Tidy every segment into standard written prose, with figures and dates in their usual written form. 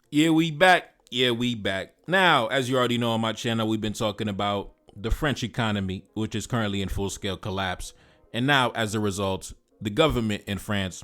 Yeah, we back. Yeah, we back. Now, as you already know on my channel, we've been talking about the French economy, which is currently in full-scale collapse. And now, as a result, the government in France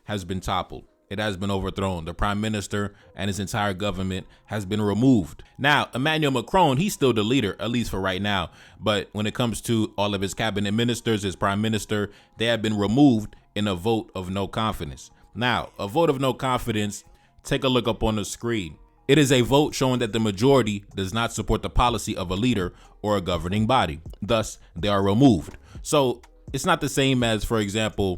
has been toppled. It has been overthrown. The prime minister and his entire government has been removed. Now, Emmanuel Macron, he's still the leader, at least for right now. But when it comes to all of his cabinet ministers, his prime minister, they have been removed in a vote of no confidence. Now, a vote of no confidence, take a look up on the screen. It is a vote showing that the majority does not support the policy of a leader or a governing body. Thus, they are removed. So it's not the same as, for example,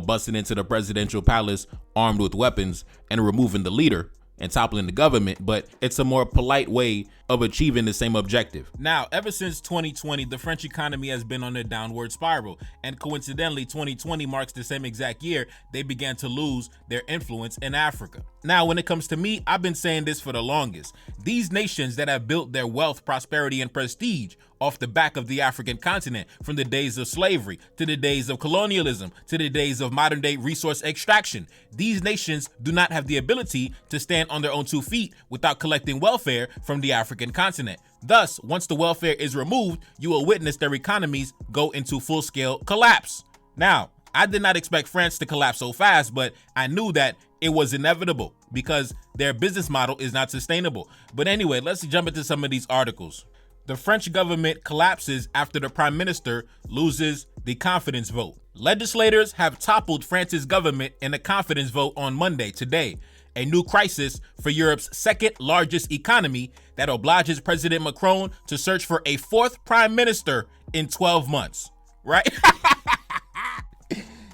busting into the presidential palace armed with weapons and removing the leader and toppling the government, but it's a more polite way of achieving the same objective. Now, ever since 2020, the French economy has been on a downward spiral, and coincidentally, 2020 marks the same exact year they began to lose their influence in Africa. Now, when it comes to me, I've been saying this for the longest. These nations that have built their wealth, prosperity, and prestige off the back of the African continent, from the days of slavery to the days of colonialism to the days of modern day resource extraction, these nations do not have the ability to stand on their own 2 feet without collecting welfare from the African continent. Thus, once the welfare is removed, you will witness their economies go into full-scale collapse. Now, I did not expect France to collapse so fast, but I knew that it was inevitable because their business model is not sustainable. But anyway, let's jump into some of these articles. The French government collapses after the prime minister loses the confidence vote. Legislators have toppled France's government in a confidence vote on Monday, today. A new crisis for Europe's second largest economy that obliges President Macron to search for a 4th prime minister in 12 months, right?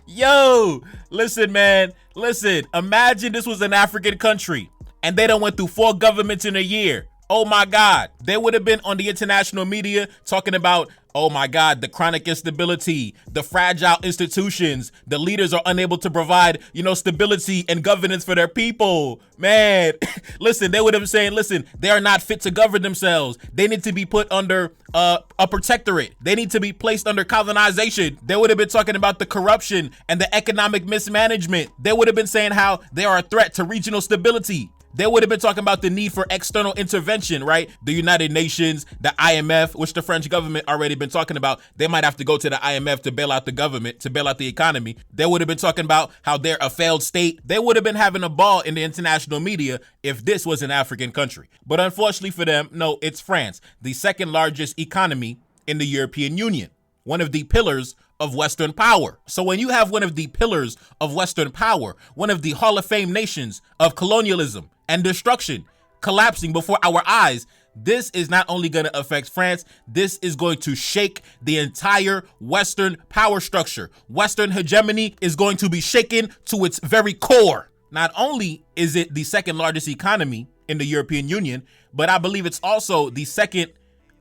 Yo, listen, man, listen, imagine this was an African country and they done went through 4 governments in a year. Oh my God, they would have been on the international media talking about, oh my God, the chronic instability, the fragile institutions, the leaders are unable to provide, stability and governance for their people. Man, listen, they would have been saying, listen, they are not fit to govern themselves. They need to be put under a protectorate. They need to be placed under colonization. They would have been talking about the corruption and the economic mismanagement. They would have been saying how they are a threat to regional stability. They would have been talking about the need for external intervention, right? The United Nations, the IMF, which the French government already been talking about. They might have to go to the IMF to bail out the government, to bail out the economy. They would have been talking about how they're a failed state. They would have been having a ball in the international media if this was an African country. But unfortunately for them, no, it's France, the second largest economy in the European Union, one of the pillars of Western power. So when you have one of the pillars of Western power, one of the Hall of Fame nations of colonialism and destruction collapsing before our eyes, this is not only going to affect France, this is going to shake the entire Western power structure. Western hegemony is going to be shaken to its very core. Not only is it the second largest economy in the European Union, but I believe it's also the second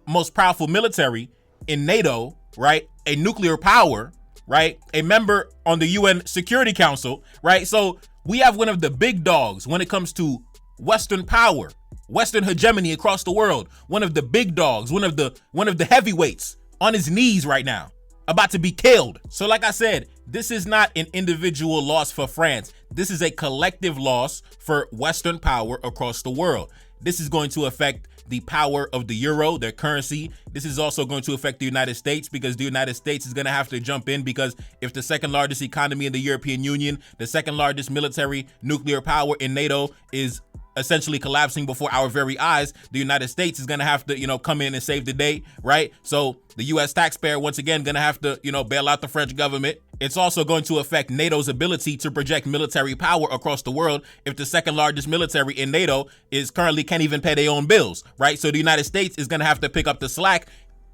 most powerful military in NATO, right? A nuclear power, right? A member on the UN Security Council, right? So we have one of the big dogs when it comes to Western power, Western hegemony across the world. One of the big dogs, one of the heavyweights on his knees right now, about to be killed. So like I said, this is not an individual loss for France. This is a collective loss for Western power across the world. This is going to affect the power of the euro, their currency. This is also going to affect the United States because the United States is going to have to jump in, because if the second largest economy in the European Union, the second largest military nuclear power in NATO is essentially collapsing before our very eyes, the United States is going to have to, come in and save the day, right? So the US taxpayer, once again, going to have to, bail out the French government. It's also going to affect NATO's ability to project military power across the world if the second largest military in NATO is currently can't even pay their own bills, right? So the United States is going to have to pick up the slack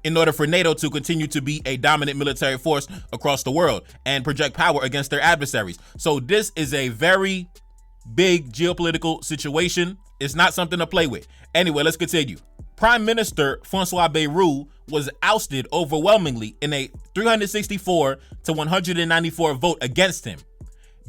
in order for NATO to continue to be a dominant military force across the world and project power against their adversaries. So this is a very big geopolitical situation. It's not something to play with. Anyway, let's continue. Prime Minister François Bayrou was ousted overwhelmingly in a 364 to 194 vote against him.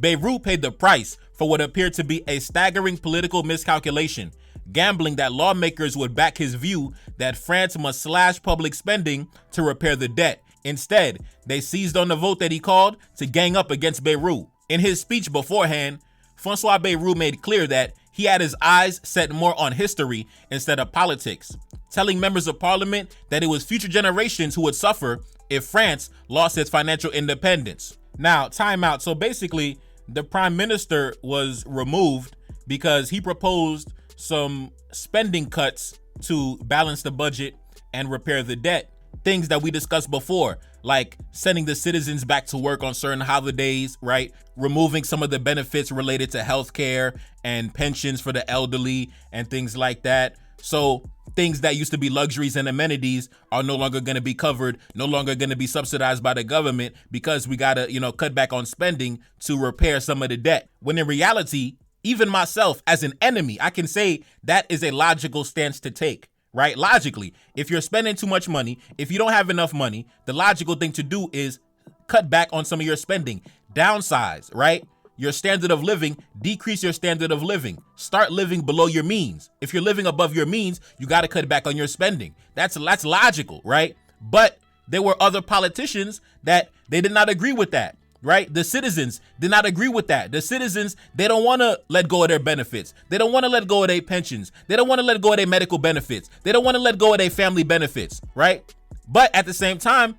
Bayrou paid the price for what appeared to be a staggering political miscalculation, gambling that lawmakers would back his view that France must slash public spending to repair the debt. Instead, they seized on the vote that he called to gang up against Bayrou. In his speech beforehand, François Bayrou made clear that He had his eyes set more on history instead of politics, telling members of parliament that it was future generations who would suffer if France lost its financial independence. Now, time out. So basically, the prime minister was removed because he proposed some spending cuts to balance the budget and repair the debt. Things that we discussed before, like sending the citizens back to work on certain holidays, right? Removing some of the benefits related to healthcare and pensions for the elderly and things like that. So things that used to be luxuries and amenities are no longer going to be covered, no longer going to be subsidized by the government because we got to, cut back on spending to repair some of the debt. When in reality, even myself as an enemy, I can say that is a logical stance to take. Right? Logically, if you're spending too much money, if you don't have enough money, the logical thing to do is cut back on some of your spending, downsize, right? Your standard of living, decrease your standard of living, start living below your means. If you're living above your means, you got to cut back on your spending. That's logical, right? But there were other politicians that they did not agree with that. Right? The citizens did not agree with that. The citizens, they don't want to let go of their benefits. They don't want to let go of their pensions. They don't want to let go of their medical benefits. They don't want to let go of their family benefits, right? But at the same time,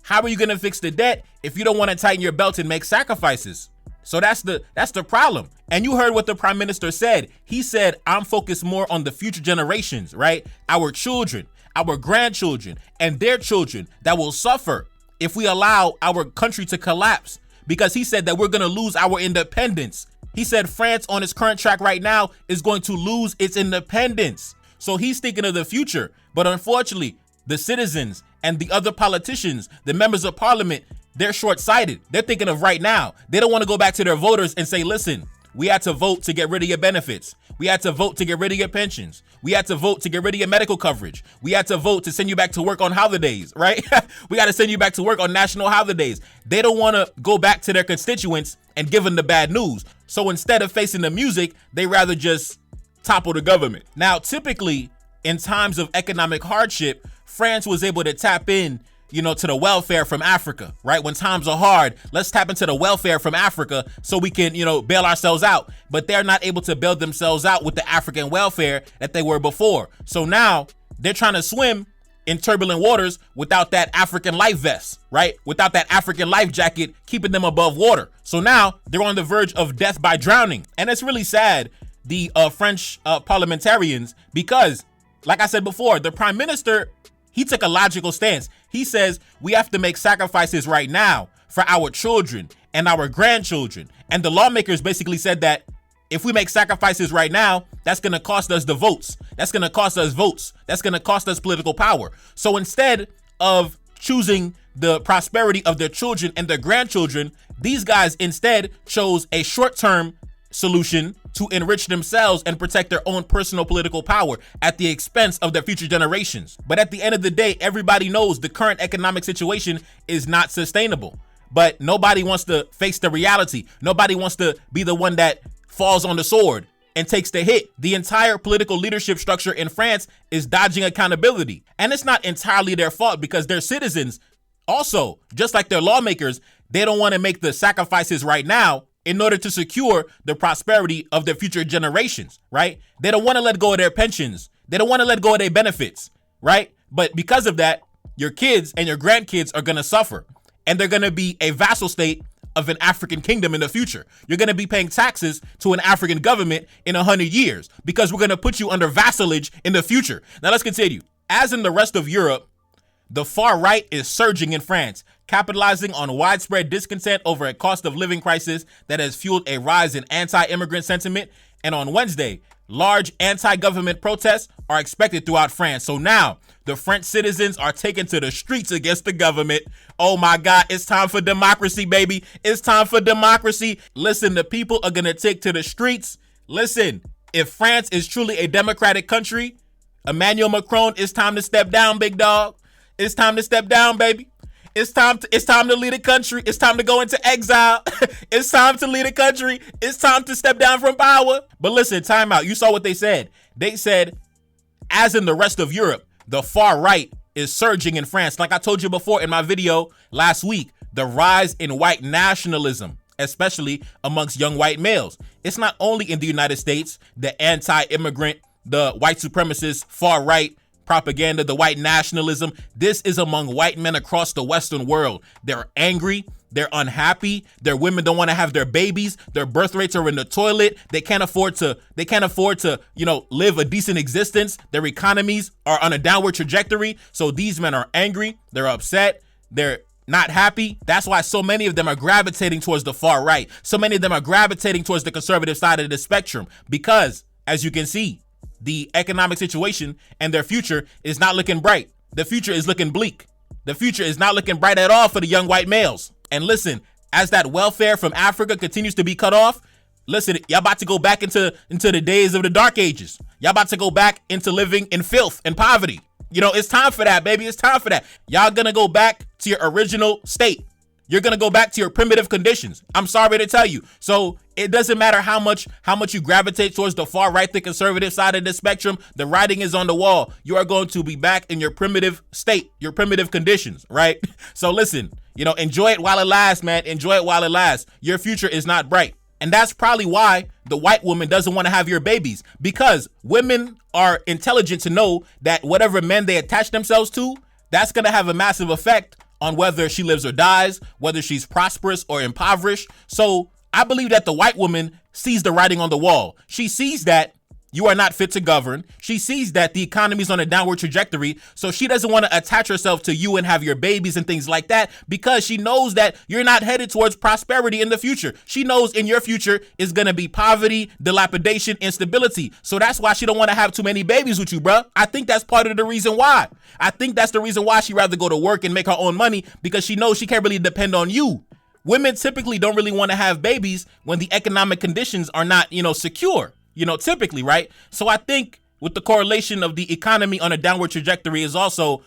how are you going to fix the debt if you don't want to tighten your belt and make sacrifices? So that's the problem. And you heard what the prime minister said. He said, I'm focused more on the future generations, right? Our children, our grandchildren, and their children that will suffer if we allow our country to collapse, because he said that we're going to lose our independence. He said France on its current track right now is going to lose its independence. So he's thinking of the future. But unfortunately, the citizens and the other politicians, the members of parliament, they're short-sighted. They're thinking of right now. They don't want to go back to their voters and say, listen, we had to vote to get rid of your benefits. We had to vote to get rid of your pensions. We had to vote to get rid of your medical coverage. We had to vote to send you back to work on holidays, right? We got to send you back to work on national holidays. They don't want to go back to their constituents and give them the bad news. So instead of facing the music, they rather just topple the government. Now, typically, in times of economic hardship, France was able to tap in to the welfare from Africa, right? When times are hard, let's tap into the welfare from Africa so we can, bail ourselves out. But they're not able to bail themselves out with the African welfare that they were before. So now they're trying to swim in turbulent waters without that African life vest, right? Without that African life jacket keeping them above water. So now they're on the verge of death by drowning. And it's really sad, the French parliamentarians, because like I said before, the prime minister, he took a logical stance. He says we have to make sacrifices right now for our children and our grandchildren. And the lawmakers basically said that if we make sacrifices right now, that's going to cost us the votes. That's going to cost us votes. That's going to cost us political power. So instead of choosing the prosperity of their children and their grandchildren, these guys instead chose a short-term solution to enrich themselves and protect their own personal political power at the expense of their future generations. But at the end of the day, everybody knows the current economic situation is not sustainable. But nobody wants to face the reality. Nobody wants to be the one that falls on the sword and takes the hit. The entire political leadership structure in France is dodging accountability. And it's not entirely their fault because their citizens also, just like their lawmakers, they don't want to make the sacrifices right now in order to secure the prosperity of their future generations, right? They don't want to let go of their pensions. They don't want to let go of their benefits, right? But because of that, your kids and your grandkids are going to suffer, and they're going to be a vassal state of an African kingdom in the future. You're going to be paying taxes to an African government in 100 years because we're going to put you under vassalage in the future. Now let's continue. As in the rest of Europe, the far right is surging in France, capitalizing on widespread discontent over a cost of living crisis that has fueled a rise in anti-immigrant sentiment. And on Wednesday, large anti-government protests are expected throughout France. So now the French citizens are taken to the streets against the government. Oh my God, it's time for democracy, baby. It's time for democracy. Listen, the people are going to take to the streets. Listen, if France is truly a democratic country, Emmanuel Macron, it's time to step down, big dog. It's time to step down, baby. It's time to lead a country. It's time to go into exile. It's time to lead a country. It's time to step down from power. But listen, time out. You saw what they said. They said, as in the rest of Europe, the far right is surging in France. Like I told you before in my video last week, the rise in white nationalism especially amongst young white males. It's not only in the United States, the anti-immigrant, the white supremacist, far-right propaganda, the white nationalism. This is among white men across the Western world. They're angry. They're unhappy. Their women don't want to have their babies. Their birth rates are in the toilet. They can't afford to, live a decent existence. Their economies are on a downward trajectory. So these men are angry. They're upset. They're not happy. That's why so many of them are gravitating towards the far right. So many of them are gravitating towards the conservative side of the spectrum because, as you can see, the economic situation and their future is not looking bright. The future is looking bleak. The future is not looking bright at all for the young white males. And listen, as that welfare from Africa continues to be cut off, listen, y'all about to go back into the days of the dark ages. Y'all about to go back into living in filth and poverty. It's time for that, baby. It's time for that. Y'all gonna go back to your original state. You're gonna go back to your primitive conditions. I'm sorry to tell you. So it doesn't matter how much you gravitate towards the far right, the conservative side of the spectrum. The writing is on the wall. You are going to be back in your primitive state, your primitive conditions, right? So listen, enjoy it while it lasts, man. Enjoy it while it lasts. Your future is not bright. And that's probably why the white woman doesn't want to have your babies, because women are intelligent to know that whatever men they attach themselves to, that's going to have a massive effect on whether she lives or dies, whether she's prosperous or impoverished. So I believe that the white woman sees the writing on the wall. She sees that you are not fit to govern. She sees that the economy is on a downward trajectory. So she doesn't want to attach herself to you and have your babies and things like that, because she knows that you're not headed towards prosperity in the future. She knows in your future is going to be poverty, dilapidation, instability. So that's why she don't want to have too many babies with you, bruh. I think that's part of the reason why. I think that's the reason why she'd rather go to work and make her own money, because she knows she can't really depend on you. Women typically don't really want to have babies when the economic conditions are not, secure. Typically, right? So I think with the correlation of the economy on a downward trajectory is also,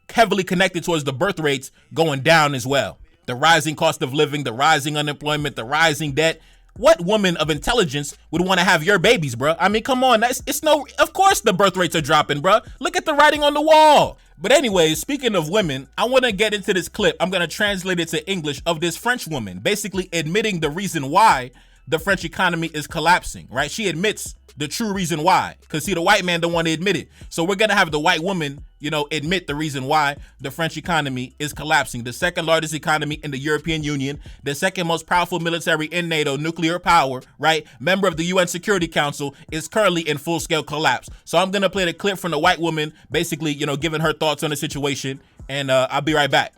heavily connected towards the birth rates going down as well. The rising cost of living, the rising unemployment, the rising debt. What woman of intelligence would want to have your babies, bro? I mean, come on. Of course the birth rates are dropping, bro. Look at the writing on the wall. But anyways, speaking of women, I want to get into this clip. I'm going to translate it to English, of this French woman basically admitting the reason why the French economy is collapsing, right? She admits the true reason why, because see, the white man don't want to admit it. So we're going to have the white woman, admit the reason why the French economy is collapsing. The second largest economy in the European Union, the second most powerful military in NATO, nuclear power, right? Member of the UN Security Council, is currently in full scale collapse. So I'm going to play the clip from the white woman, basically, giving her thoughts on the situation. And I'll be right back.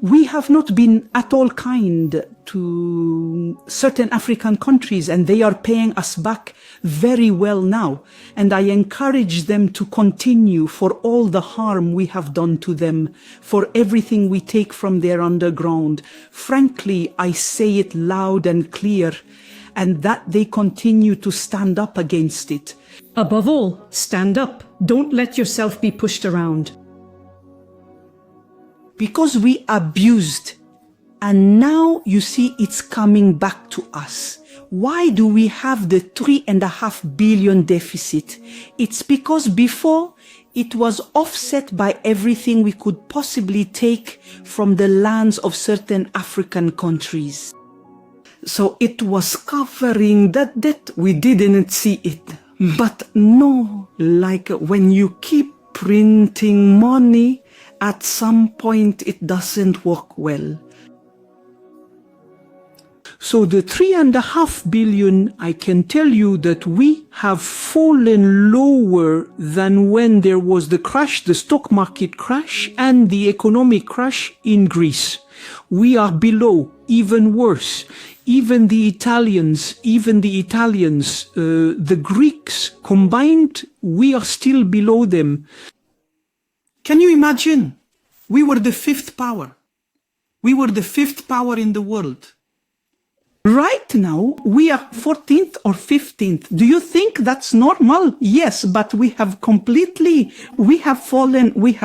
We have not been at all kind to certain African countries, and they are paying us back very well now. And I encourage them to continue for all the harm we have done to them, for everything we take from their underground. Frankly, I say it loud and clear, and that they continue to stand up against it. Above all, stand up. Don't let yourself be pushed around. Because we abused, and now you see it's coming back to us. Why do we have the 3.5 billion deficit? It's because before it was offset by everything we could possibly take from the lands of certain African countries. So it was covering that debt. We didn't see it. But no, like when you keep printing money, at some point it doesn't work well. So the 3.5 billion, I can tell you that we have fallen lower than when there was the crash, the stock market crash and the economic crash in Greece. We are below, even worse. Even the Italians, the Greeks combined, we are still below them. Can you imagine? We were the fifth power. We were the fifth power in the world. Right now, we are 14th or 15th. Do you think that's normal? Yes, but we have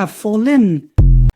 fallen.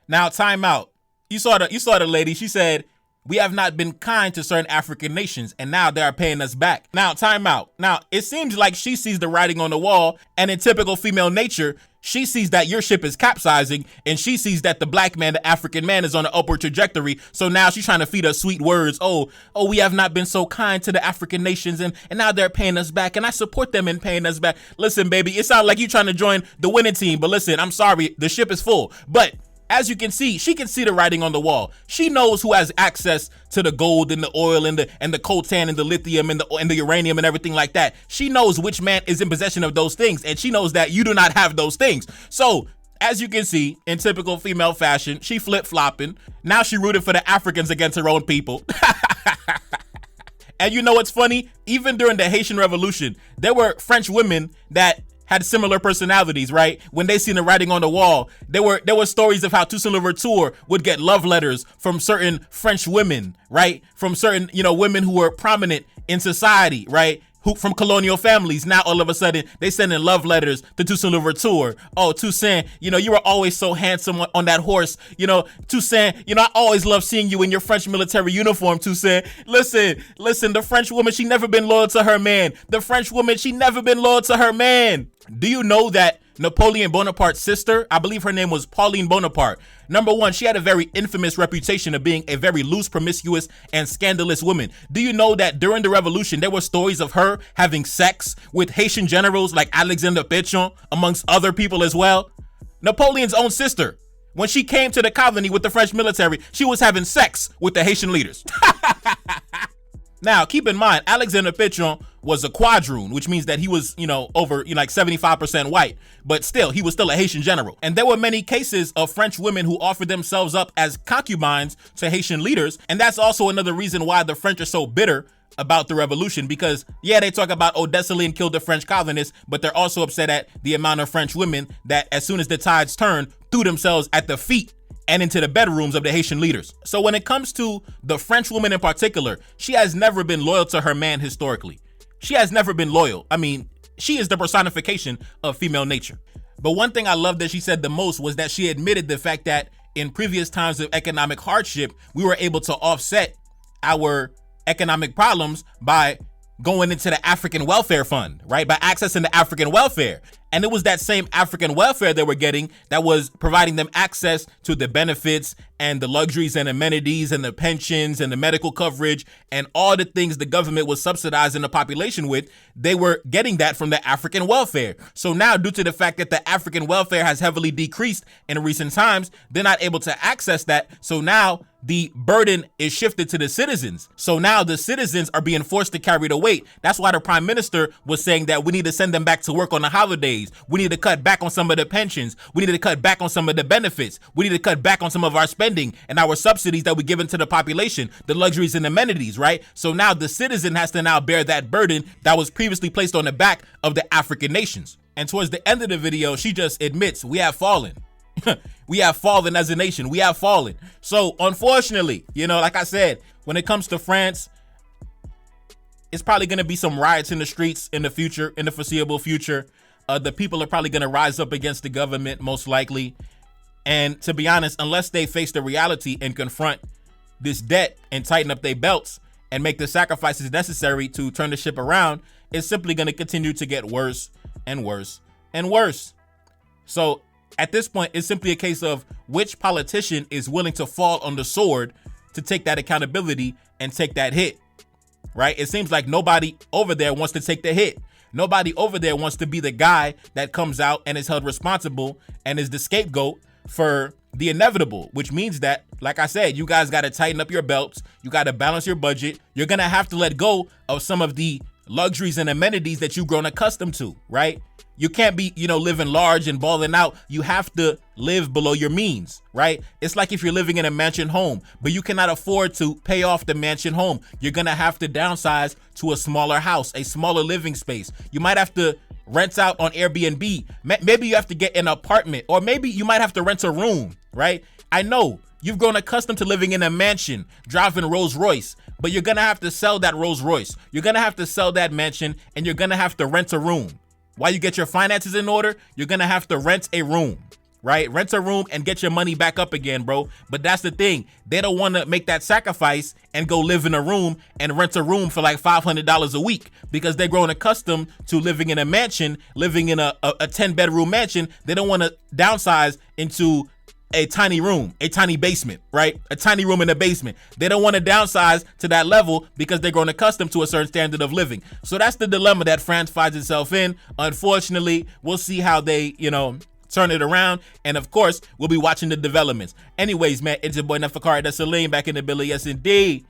Now, time out. You saw the lady. She said, we have not been kind to certain African nations, and now they are paying us back. Now, time out. Now, it seems like she sees the writing on the wall, and in typical female nature, She sees that your ship is capsizing, and she sees that the black man, the African man, is on an upward trajectory. So now she's trying to feed us sweet words. Oh, we have not been so kind to the African nations, and now they're paying us back, and I support them in paying us back. Listen, baby, it sounds like you trying to join the winning team, but listen, I'm sorry, the ship is full. But as you can see, she can see the writing on the wall. She knows who has access to the gold and the oil and the coltan and the lithium and the uranium and everything like that. She knows which man is in possession of those things, and she knows that you do not have those things. So, as you can see, in typical female fashion, she flip-flopping. Now she rooted for the Africans against her own people. And you know what's funny? Even during the Haitian Revolution, there were French women that had similar personalities, right? When they seen the writing on the wall, there were stories of how Toussaint Louverture would get love letters from certain French women, right? From certain, women who were prominent in society, right? Who from colonial families. Now all of a sudden they sending love letters to Toussaint Louverture. Oh, Toussaint, you were always so handsome on that horse. Toussaint, I always love seeing you in your French military uniform, Toussaint. Listen, the French woman, she never been loyal to her man. The French woman, she never been loyal to her man. Do you know that Napoleon Bonaparte's sister, I believe her name was Pauline Bonaparte. Number one, she had a very infamous reputation of being a very loose, promiscuous, and scandalous woman. Do you know that during the revolution, there were stories of her having sex with Haitian generals like Alexander Pétion, amongst other people as well? Napoleon's own sister, when she came to the colony with the French military, she was having sex with the Haitian leaders. Now, keep in mind, Alexander Pétion was a quadroon, which means that he was, over, like 75% white, but still, he was still a Haitian general. And there were many cases of French women who offered themselves up as concubines to Haitian leaders. And that's also another reason why the French are so bitter about the revolution, because they talk about, Dessalines killed the French colonists, but they're also upset at the amount of French women that, as soon as the tides turned, threw themselves at the feet and into the bedrooms of the Haitian leaders. So when it comes to the French woman in particular, she has never been loyal to her man historically. She has never been loyal. I mean, she is the personification of female nature. But one thing I love that she said the most was that she admitted the fact that in previous times of economic hardship, we were able to offset our economic problems by going into the African Welfare Fund, right? By accessing the African welfare. And it was that same African welfare they were getting that was providing them access to the benefits and the luxuries and amenities and the pensions and the medical coverage and all the things the government was subsidizing the population with. They were getting that from the African welfare. So now, due to the fact that the African welfare has heavily decreased in recent times, they're not able to access that. So now the burden is shifted to the citizens. So now the citizens are being forced to carry the weight. That's why the prime minister was saying that we need to send them back to work on the holidays. We need to cut back on some of the pensions. We need to cut back on some of the benefits. We need to cut back on some of our spending and our subsidies that we give into the population, the luxuries and amenities, right? So now the citizen has to now bear that burden that was previously placed on the back of the African nations. And towards the end of the video, she just admits we have fallen. We have fallen as a nation. We have fallen. So unfortunately, like I said, when it comes to France, it's probably going to be some riots in the streets in the future, in the foreseeable future. The people are probably going to rise up against the government, most likely. And to be honest, unless they face the reality and confront this debt and tighten up their belts and make the sacrifices necessary to turn the ship around, it's simply going to continue to get worse and worse and worse. So at this point, it's simply a case of which politician is willing to fall on the sword to take that accountability and take that hit, right? It seems like nobody over there wants to take the hit. Nobody over there wants to be the guy that comes out and is held responsible and is the scapegoat for the inevitable, which means that, like I said, you guys got to tighten up your belts. You got to balance your budget. You're going to have to let go of some of the luxuries and amenities that you've grown accustomed to, right? You can't be, living large and balling out. You have to live below your means, right? It's like if you're living in a mansion home, but you cannot afford to pay off the mansion home. You're going to have to downsize to a smaller house, a smaller living space. You might have to rent out on Airbnb. Maybe you have to get an apartment, or maybe you might have to rent a room, right? I know you've grown accustomed to living in a mansion, driving Rolls Royce, but you're going to have to sell that Rolls Royce. You're going to have to sell that mansion, and you're going to have to rent a room. While you get your finances in order, you're going to have to rent a room, right? Rent a room and get your money back up again, bro. But that's the thing. They don't want to make that sacrifice and go live in a room and rent a room for like $500 a week because they're grown accustomed to living in a mansion, living in a 10-bedroom mansion. They don't want to downsize into a tiny room, a tiny basement, right? A tiny room in a basement. They don't want to downsize to that level because they're grown accustomed to a certain standard of living. So that's the dilemma that France finds itself in. Unfortunately, we'll see how they, turn it around, and of course we'll be watching the developments. Anyways, man, it's your boy Nefakari Desalegn back in the Billy. Yes indeed.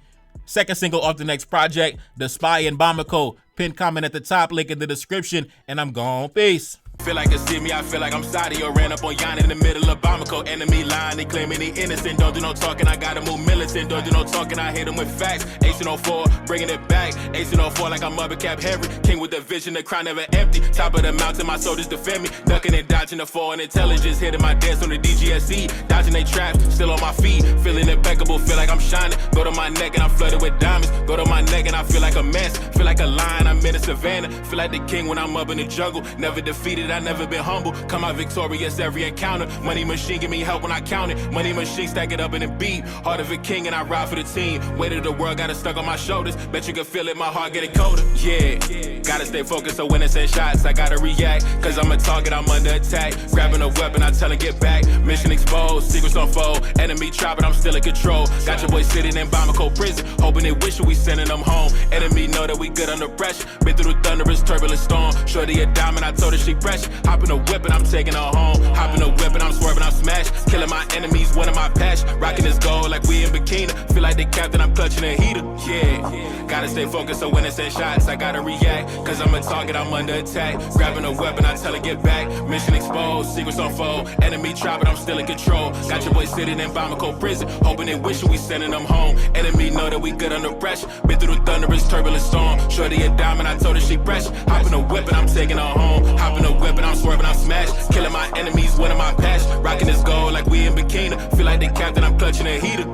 Second single off the next project, The Spy in Bamako. Pin comment at the top, link in the description, and I'm gone. Peace. Feel like you see me, I feel like I'm Saudi or ran up on Yan in the middle of Bamako. Enemy line, they claiming he innocent. Don't do no talking, I gotta move militant. Don't do no talking, I hit him with facts. 1804, bringing it back. 1804 like I'm Mother Cap Henry. King with the vision, the crown never empty. Top of the mountain, my soldiers defend me. Ducking and dodging the foreign intelligence. Hitting my dance on the DGSE. Dodging they traps, still on my feet. Feeling impeccable, feel like I'm shining. Go to my neck and I'm flooded with diamonds. Go to my neck and I feel like a mess. Feel like a lion, I'm in the savannah. Feel like the king when I'm up in the jungle. Never defeated, I never been humble. Come out victorious every encounter. Money machine give me help when I count it. Money machine stack it up in a beat. Heart of a king and I ride for the team. Weight of the world got it stuck on my shoulders. Bet you can feel it, my heart getting colder. Yeah, gotta stay focused so when it's in shots I gotta react. Cause I'm a target, I'm under attack. Grabbing a weapon, I tell him get back. Mission exposed, secrets unfold. Enemy try but I'm still in control. Got your boy sitting in Bamako prison. Hoping they wish we sending them home. Enemy know that we good under pressure. Been through the thunderous turbulent storm. Shorty a diamond, I told her she pressure. Hop in a whip and I'm taking her home. Hop in a whip and I'm swerving, I'm smashed. Killing my enemies, one of my passion. Rocking this gold like we in bikini. Feel like the captain, I'm clutching a heater. Yeah, gotta stay focused so when it's in shots I gotta react. Cause I'm a target, I'm under attack. Grabbing a weapon, I tell her get back. Mission exposed, secrets unfold. Enemy try but I'm still in control. Got your boy sitting in Bamako prison. Hoping they wish we sending them home. Enemy know that we good under pressure. Been through the thunderous turbulent storm. Shorty a diamond, I told her she pressure. Hop in a whip and I'm taking her home. Hop in a whip and I'm swerving, I'm smashed. Killing my enemies, one of my passion. Rocking this gold like we in bikini. Feel like the captain, I'm clutching a heater.